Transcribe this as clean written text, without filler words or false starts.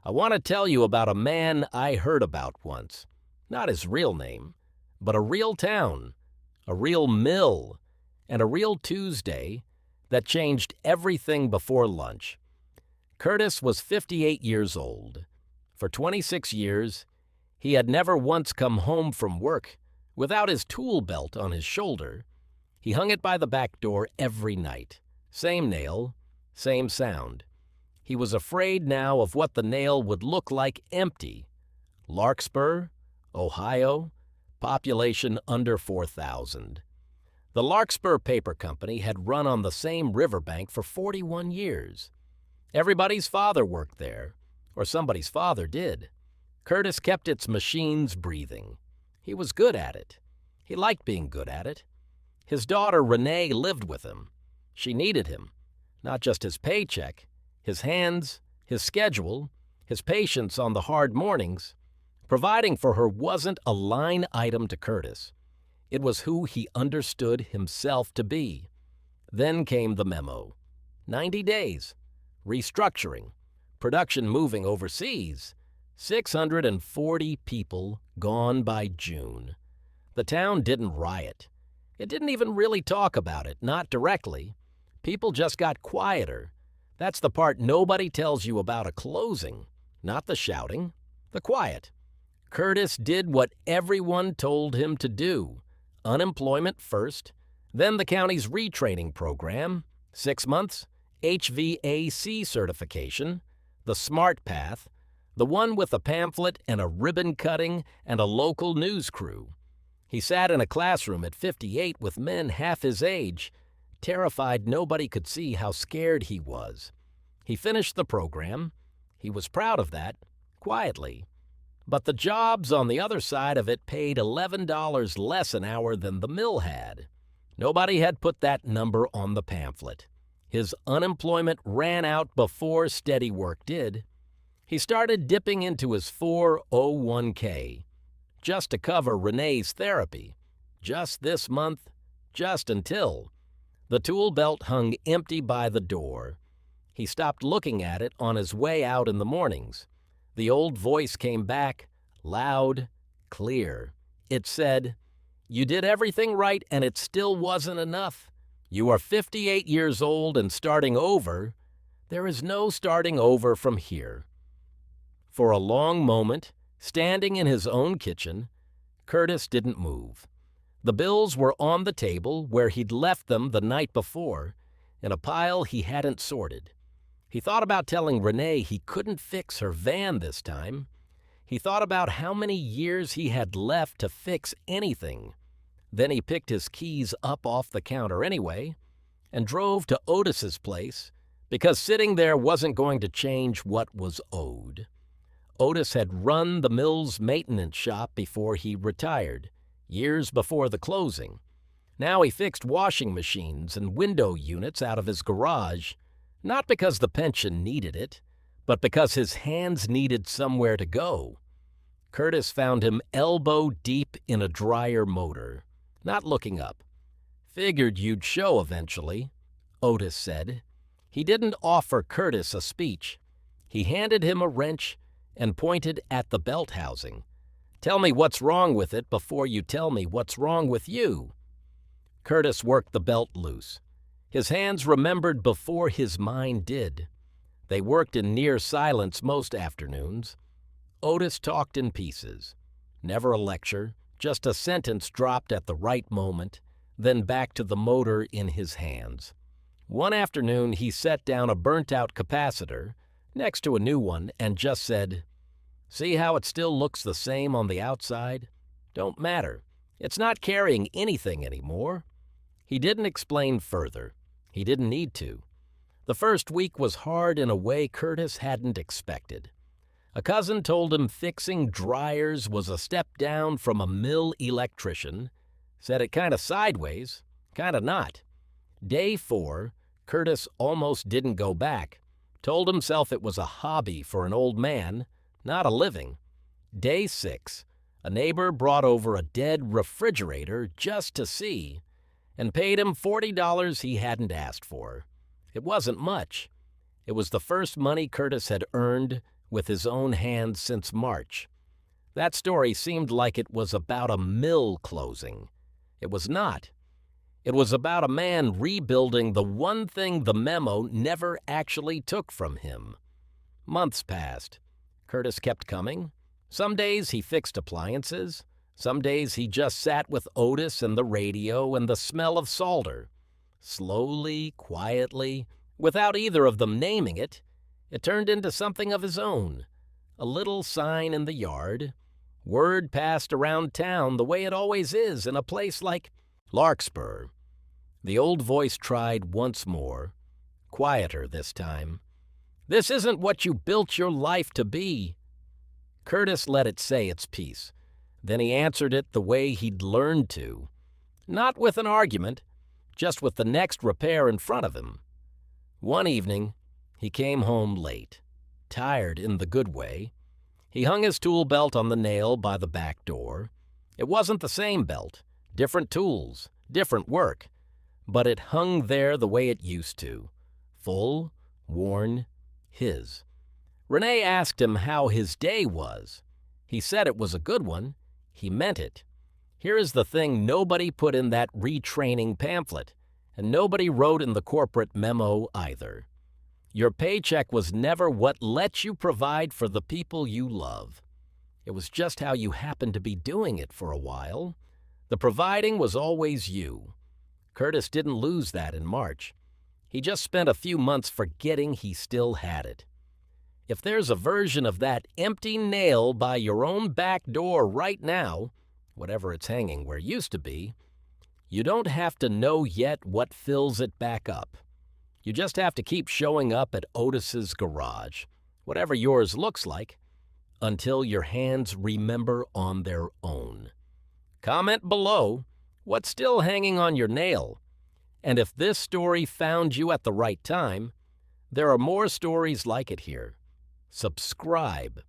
I want to tell you about a man I heard about once. Not his real name, but a real town, a real mill, and a real Tuesday that changed everything before lunch. Curtis was 58 years old. For 26 years, he had never once come home from work without his tool belt on his shoulder. He hung it by the back door every night. Same nail, same sound. He was afraid now of what the nail would look like empty. Larkspur, Ohio, population under 4,000. The Larkspur Paper Company had run on the same riverbank for 41 years. Everybody's father worked there, or somebody's father did. Curtis kept its machines breathing. He was good at it. He liked being good at it. His daughter, Renee, lived with him. She needed him, not just his paycheck, his hands, his schedule, his patience on the hard mornings. Providing for her wasn't a line item to Curtis. It was who he understood himself to be. Then came the memo. 90 days. Restructuring. Production moving overseas. 640 people gone by June. The town didn't riot. It didn't even really talk about it, not directly. People just got quieter. That's the part nobody tells you about a closing. Not the shouting, the quiet. Curtis did what everyone told him to do. Unemployment first, then the county's retraining program, 6 months, HVAC certification, the SMART path, the one with a pamphlet and a ribbon cutting and a local news crew. He sat in a classroom at 58 with men half his age, terrified nobody could see how scared he was. He finished the program. He was proud of that, quietly. But the jobs on the other side of it paid $11 less an hour than the mill had. Nobody had put that number on the pamphlet. His unemployment ran out before steady work did. He started dipping into his 401k just to cover Renee's therapy. Just this month, just until. The tool belt hung empty by the door. He stopped looking at it on his way out in the mornings. The old voice came back, loud, clear. It said, "You did everything right and it still wasn't enough. You are 58 years old and starting over. There is no starting over from here." For a long moment, standing in his own kitchen, Curtis didn't move. The bills were on the table where he'd left them the night before, in a pile he hadn't sorted. He thought about telling Renee he couldn't fix her van this time. He thought about how many years he had left to fix anything. Then he picked his keys up off the counter anyway and drove to Otis's place because sitting there wasn't going to change what was owed. Otis had run the mill's maintenance shop before he retired, years before the closing. Now he fixed washing machines and window units out of his garage, not because the pension needed it, but because his hands needed somewhere to go. Curtis found him elbow deep in a dryer motor, not looking up. "Figured you'd show eventually," Otis said. He didn't offer Curtis a speech. He handed him a wrench and pointed at the belt housing. "Tell me what's wrong with it before you tell me what's wrong with you." Curtis worked the belt loose. His hands remembered before his mind did. They worked in near silence most afternoons. Otis talked in pieces. Never a lecture, just a sentence dropped at the right moment, then back to the motor in his hands. One afternoon he set down a burnt-out capacitor next to a new one and just said, "See how it still looks the same on the outside? Don't matter. It's not carrying anything anymore." He didn't explain further. He didn't need to. The first week was hard in a way Curtis hadn't expected. A cousin told him fixing dryers was a step down from a mill electrician, said it kind of sideways, kind of not. Day 4, Curtis almost didn't go back, told himself it was a hobby for an old man, not a living. Day 6, a neighbor brought over a dead refrigerator just to see, and paid him $40 he hadn't asked for. It wasn't much. It was the first money Curtis had earned with his own hands since March. That story seemed like it was about a mill closing. It was not. It was about a man rebuilding the one thing the memo never actually took from him. Months passed. Curtis kept coming. Some days he fixed appliances. Some days he just sat with Otis and the radio and the smell of solder. Slowly, quietly, without either of them naming it, it turned into something of his own. A little sign in the yard. Word passed around town the way it always is in a place like Larkspur. The old voice tried once more, quieter this time. "This isn't what you built your life to be." Curtis let it say its piece. Then he answered it the way he'd learned to. Not with an argument, just with the next repair in front of him. One evening, he came home late, tired in the good way. He hung his tool belt on the nail by the back door. It wasn't the same belt, different tools, different work, but it hung there the way it used to, full, worn, his. Renee asked him how his day was. He said it was a good one. He meant it. Here is the thing nobody put in that retraining pamphlet, and nobody wrote in the corporate memo either. Your paycheck was never what lets you provide for the people you love. It was just how you happened to be doing it for a while. The providing was always you. Curtis didn't lose that in March. He just spent a few months forgetting he still had it. If there's a version of that empty nail by your own back door right now, whatever it's hanging where it used to be, you don't have to know yet what fills it back up. You just have to keep showing up at Otis's garage, whatever yours looks like, until your hands remember on their own. Comment below what's still hanging on your nail. And if this story found you at the right time, there are more stories like it here. Subscribe.